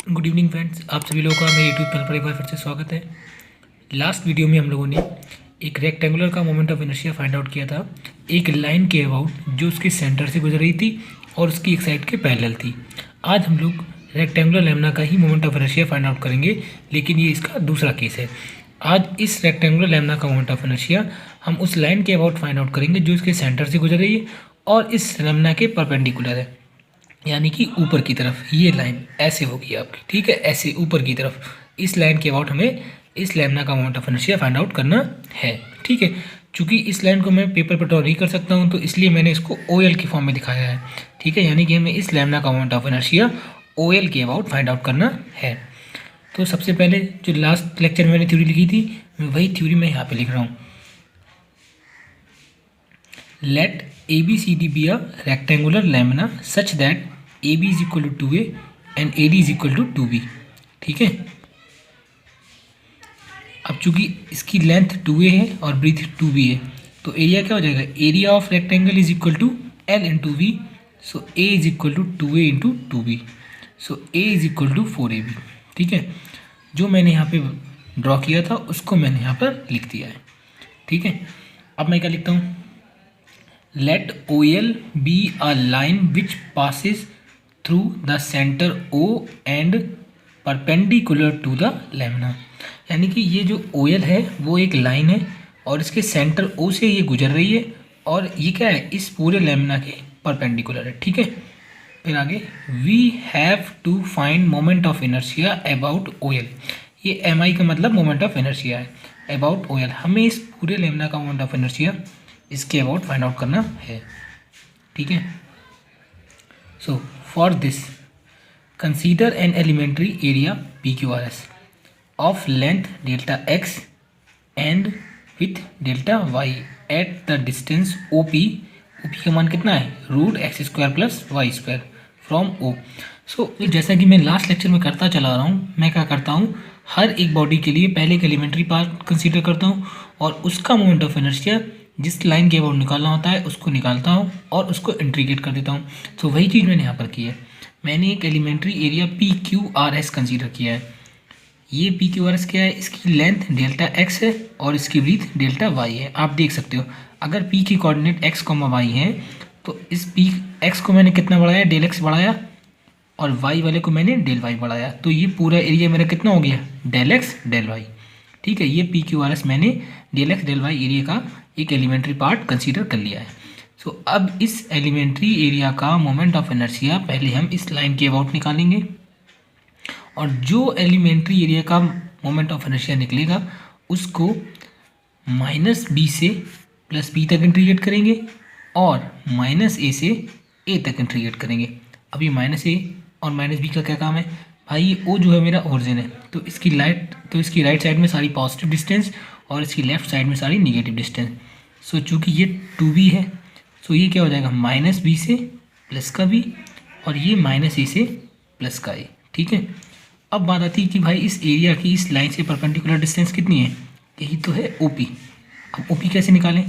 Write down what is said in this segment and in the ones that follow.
Good evening friends, आप सभी लोगों का मेरे यूट्यूब चैनल पर एक बार फिर से स्वागत है। लास्ट वीडियो में हम लोगों ने एक रेक्टेंगुलर का moment of inertia find out किया था, एक लाइन के अबाउट जो उसके सेंटर से गुजर रही थी और उसकी एक साइड के पैरेलल थी। आज हम लोग रेक्टेंगुलर लैम्ना का ही moment of inertia find out करेंगे, लेकिन ये इसका दूसरा केस है। आज इस रेक्टेंगुलर लैम्ना का मोमेंट ऑफ इनर्शिया हम उस लाइन के अबाउट फाइंड आउट करेंगे जो इसके सेंटर से गुजर रही है और इस लैम्ना के परपेंडिकुलर है, यानी कि ऊपर की तरफ। ये लाइन ऐसे होगी आपकी, ठीक है, ऐसे ऊपर की तरफ। इस लाइन के अबाउट हमें इस लैम्ना का moment of inertia find out करना है, ठीक है। चूंकि इस लाइन को मैं पेपर पर ड्रॉ नहीं कर सकता हूँ, तो इसलिए मैंने इसको OL की फॉर्म में दिखाया है, ठीक है। यानी कि हमें इस लैम्ना का मोमेंट ऑफ इनर्शिया OL के अबाउट फाइंड आउट करना है। तो सबसे पहले जो लास्ट लेक्चर में मैंने थ्योरी लिखी थी, वही थ्योरी मैं यहाँ पे लिख रहा हूँ। Let ABCD be a rectangular lamina such that AB is equal to 2A and AD is equal to 2B, ठीक है। अब चूंकि इसकी लेंथ 2A है और ब्रीथ 2B है, तो एरिया क्या हो जाएगा? Area of rectangle is equal to L into V, so A is equal to 2A into 2B, so A is equal to 4AB, ठीक है। जो मैंने यहाँ पे ड्रॉ किया था उसको मैंने यहाँ पर लिख दिया है, ठीक है। अब मैं क्या लिखता हूँ? Let OL be a line which passes through the center O and perpendicular to the lamina। यानी कि ये जो OL है वो एक लाइन है और इसके सेंटर O से ये गुजर रही है और ये क्या है? इस पूरे लैमिना के परपेंडिकुलर है, ठीक है। फिर आगे we have to find moment of inertia about OL। ये MI का मतलब मोमेंट ऑफ इनर्शिया है। about OL हमें इस पूरे लैमिना का मोमेंट ऑफ इनर्शिया इसके अबाउट फाइंड आउट करना है, ठीक है। So for this consider an elementary area PQRS of length delta x and with delta y at the distance OP। OP का मान कितना है? √x² plus y² from O। सो जैसा कि मैं लास्ट लेक्चर में करता चला रहा हूँ, मैं क्या करता हूँ, हर एक बॉडी के लिए पहले एक एलिमेंट्री पार्ट कंसीडर करता हूँ और उसका मोमेंट ऑफ इनर्शिया जिस लाइन के अबाउट निकालना होता है उसको निकालता हूँ और उसको इंटीग्रेट कर देता हूँ। तो वही चीज़ मैंने यहाँ पर की है। मैंने एक एलिमेंट्री एरिया PQRS कंसीडर किया है। ये PQRS क्या है? इसकी लेंथ डेल्टा x है और इसकी ब्रीथ डेल्टा y है। आप देख सकते हो, अगर P की कोऑर्डिनेट x, y है तो इस P x को मैंने कितना बढ़ाया? डेल x बढ़ाया, और y वाले को मैंने डेल y बढ़ाया, तो ये पूरा एरिया मेरा कितना हो गया? डेल x डेल y, ठीक है। ये PQRS मैंने del x del y area का एक एलिमेंट्री पार्ट कंसीडर कर लिया है। सो अब इस एलिमेंट्री एरिया का मोमेंट ऑफ इनर्शिया पहले हम इस लाइन के अबाउट निकालेंगे, और जो एलिमेंट्री एरिया का मोमेंट ऑफ इनर्शिया निकलेगा उसको -B से +B तक इंटीग्रेट करेंगे और -A से A तक इंटीग्रेट करेंगे। अभी -A और -B का क्या काम है भाई? ये O जो है मेरा ओरिजिन है, तो इसकी राइट साइड में सारी पॉजिटिव डिस्टेंस और इसकी लेफ्ट साइड में सारी निगेटिव डिस्टेंस। सो चूँकि ये 2B है, सो ये क्या हो जाएगा? -B से प्लस का B और ये -A से प्लस का A, ठीक है। अब बात आती है कि भाई इस एरिया की इस लाइन से परपेंडिकुलर डिस्टेंस कितनी है? यही तो है OP। अब OP कैसे निकालें?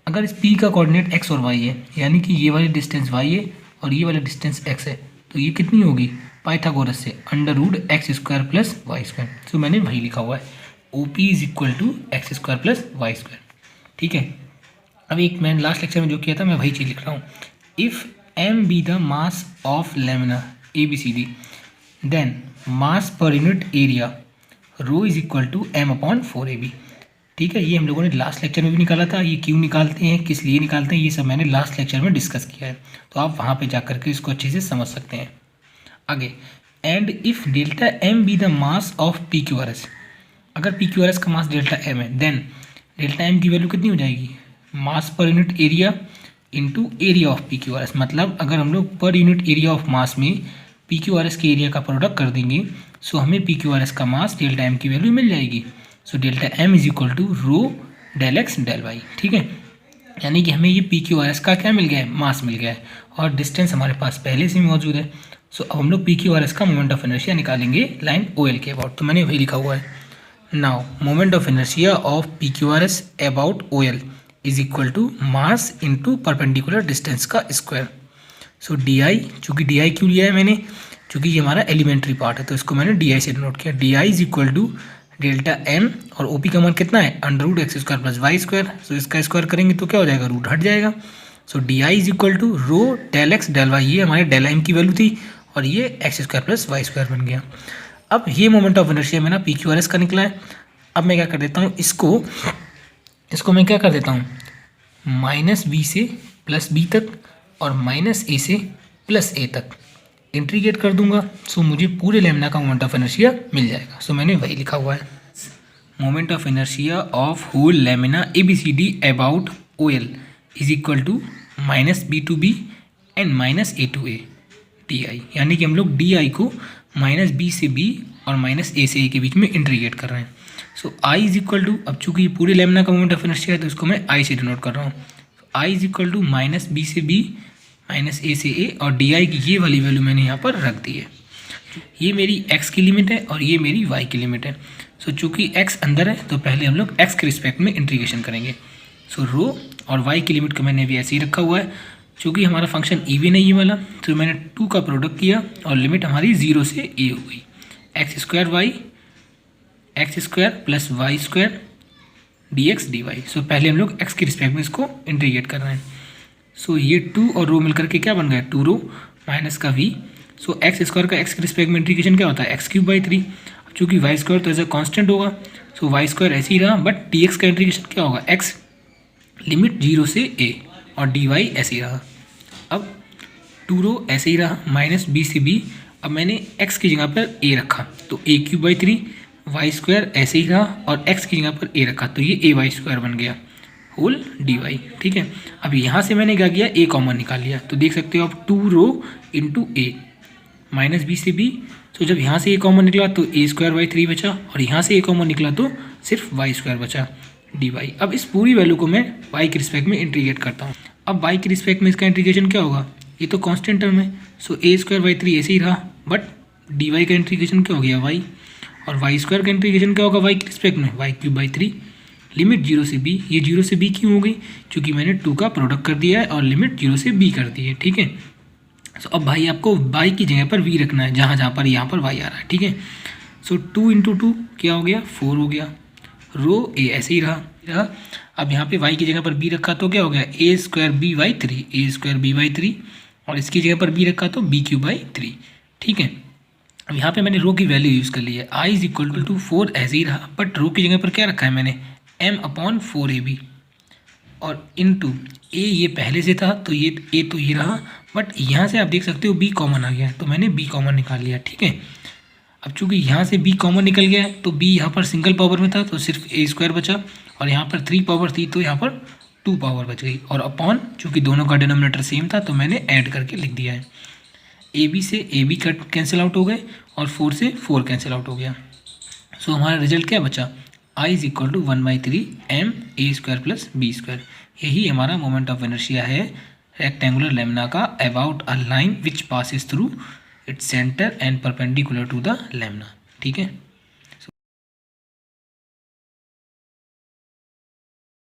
अगर इस P का कोऑर्डिनेट x और y है, यानी कि ये वाली डिस्टेंस y है और ये वाली डिस्टेंस x है, तो ये कितनी होगी? पाइथागोरस से √x² प्लस y²। सो मैंने वही लिखा हुआ है, OP is equal to x² plus y², ठीक है। अब एक मैंने लास्ट लेक्चर में जो किया था मैं वही चीज़ लिख रहा हूँ। If m be the mass of lamina ABCD then mass per unit area rho is equal to m/4AB, ठीक है। ये हम लोगों ने लास्ट लेक्चर में भी निकाला था। ये क्यों निकालते हैं, किस लिए निकालते हैं, ये सब मैंने लास्ट लेक्चर में डिस्कस किया है, तो आप वहाँ पे जा करके इसको अच्छे से समझ सकते हैं। आगे, and if delta m be the mass of PQRS, अगर PQRS का मास डेल्टा m है, देन डेल्टा m की वैल्यू कितनी हो जाएगी? Mass per unit area into area of PQRS। मतलब अगर हम लोग पर यूनिट एरिया ऑफ मास में PQRS के एरिया का प्रोडक्ट कर देंगे, सो हमें PQRS का मास डेल्टा m की वैल्यू मिल जाएगी। So delta m is equal to rho del x del y, ठीक है। यानी कि हमें ये PQRS का क्या मिल गया है? मास मिल गया है, और डिस्टेंस हमारे पास पहले से मौजूद है। सो अब हम लोग PQRS का मोमेंट ऑफ इनर्शिया निकालेंगे लाइन OL के अबाउट, तो मैंने वही लिखा हुआ है। Now moment of inertia of PQRS about OL is equal to mass into perpendicular distance का स्क्वायर। सो डी आई, चूँकि डी आई क्यों लिया है मैंने, क्योंकि ये हमारा एलिमेंट्री पार्ट है, तो इसको मैंने डी आई से डिनोट किया। D I is equal to delta M, और ओ पी का मान कितना है, under root X square plus Y square. So इसका स्क्वायर करेंगे तो क्या हो जाएगा, रूट हट जाएगा। So D I is equal to rho del X del Y, ये हमारे डेल एम की वैल्यू थी, और ये X square plus Y square बन गया। अब ये मोमेंट ऑफ इनर्शिया मेरा पी क्यू आर एस का निकला है। अब मैं क्या कर देता हूँ, इसको मैं क्या कर देता हूँ, माइनस बी से प्लस बी तक और माइनस ए से प्लस ए तक इंटीग्रेट कर दूंगा। सो मुझे पूरे लेमिना का मोमेंट ऑफ इनर्शिया मिल जाएगा। सो मैंने वही लिखा हुआ है, moment of inertia of whole lamina A B C D about O L is equal to minus B to B and minus A to A D I, यानी कि हम लोग डी आई को माइनस बी से B और minus A से A के बीच में इंटीग्रेट कर रहे हैं। So I is equal to, अब चूंकि ये पूरे लेमिना का मोमेंट ऑफ इनर्शिया है तो इसको मैं आई से डिनोट कर रहा हूँ। I is equal to minus B से बी माइनस ए से ए, और डी आई की ये वाली वैल्यू मैंने यहाँ पर रख दी है। ये मेरी एक्स की लिमिट है और ये मेरी वाई की लिमिट है। सो चूँकि एक्स अंदर है तो पहले हम लोग एक्स के रिस्पेक्ट में इंटीग्रेशन करेंगे। सो रो और वाई की लिमिट को मैंने अभी ऐसे ही रखा हुआ है। चूँकि हमारा फंक्शन इवन है ये वाला, तो मैंने 2 का प्रोडक्ट किया और लिमिट हमारी 0 से ए हो गई। X square plus Y square D X D Y. So पहले हम लोग एक्स के रिस्पेक्ट में इसको इंटीग्रेट कर रहे हैं। सो ये 2 और रो मिलकर के क्या बन गया, 2 रो माइनस का v। सो एक्स स्क्वायर का एक्स के रिस्पेक्ट में इंटीग्रेशन क्या होता है, एक्स क्यूब बाई 3। चूँकि वाई स्क्वायर तो एज अ कॉन्स्टेंट होगा, सो वाई स्क्वायर ऐसे ही रहा, बट डी एक्स का इंटीग्रेशन क्या होगा, एक्स लिमिट 0 से a, और डी वाई ऐसे ही रहा। अब 2 रो ऐसे ही रहा, माइनस बी से बी। अब मैंने x की जगह पर a रखा तो a cube by 3, Y square ऐसे ही रहा और x की जगह पर a रखा तो ये a वाई स्क्वायर बन गया होल डी वाई। ठीक है, अब यहाँ से मैंने क्या किया, a कॉमन निकाल लिया, तो देख सकते हो आप 2 रो इंटू ए माइनस बी से बी। तो जब यहाँ से a कॉमन निकला तो a स्क्वायर बाई 3 बचा, और यहाँ से a कॉमन निकला तो सिर्फ वाई स्क्वायर बचा डी वाई। अब इस पूरी वैल्यू को मैं y के रिस्पेक्ट में इंटीग्रेट करता हूँ। अब y के रिस्पेक्ट में इसका इंटीग्रेशन क्या होगा, ये तो कांस्टेंट टर्म है, सो a स्क्वायर बाई 3 ऐसे ही रहा, बट डी वाई का इंटीग्रेशन क्या हो गया y, और वाई स्क्वायर का इंटीग्रेशन क्या होगा y के रिस्पेक्ट में, वाई क्यूब बाई 3। लिमिट 0 से b, ये 0 से b क्यों हो गई, क्योंकि मैंने 2 का प्रोडक्ट कर दिया है और लिमिट 0 से b कर दी है। ठीक है, सो अब भाई आपको y की जगह पर v रखना है, जहाँ पर यहाँ पर y आ रहा है। ठीक है, सो 2 इंटू 2 क्या हो गया, 4 हो गया, रो a ऐसे ही रहा। अब यहाँ पे y की जगह पर b रखा तो क्या हो गया, a square b by 3, a square b by 3, और इसकी जगह पर b रखा तो b क्यूब बाई 3। ठीक है, अब यहाँ पे मैंने रो की वैल्यू यूज़ कर ली है, i इज इक्वल टू 4 ऐसे ही रहा, बट रो की जगह पर क्या रखा है मैंने, m अपॉन 4ab, और इनटू a ये पहले से था तो ये a तो ये रहा, बट यहाँ से आप देख सकते हो b कॉमन आ गया तो मैंने b कॉमन निकाल लिया। ठीक है, अब चूंकि यहाँ से b कॉमन निकल गया है तो b यहाँ पर सिंगल पावर में था तो सिर्फ a स्क्वायर बचा, और यहाँ पर 3 पावर थी तो यहाँ पर 2 पावर बच गई, और अपॉन चूंकि दोनों का डिनोमिनेटर सेम था तो मैंने ऐड करके लिख दिया है। ab से ab कट कैंसिल आउट हो गए और 4 से 4 कैंसिल आउट हो गया। सो हमारा रिजल्ट क्या बचा, i is equal to 1/3 m a square plus b square. यही हमारा मोमेंट ऑफ इनर्शिया है रेक्टेंगुलर लेमिना का about a line which passes through its centre and perpendicular to the lamina. ठीक है।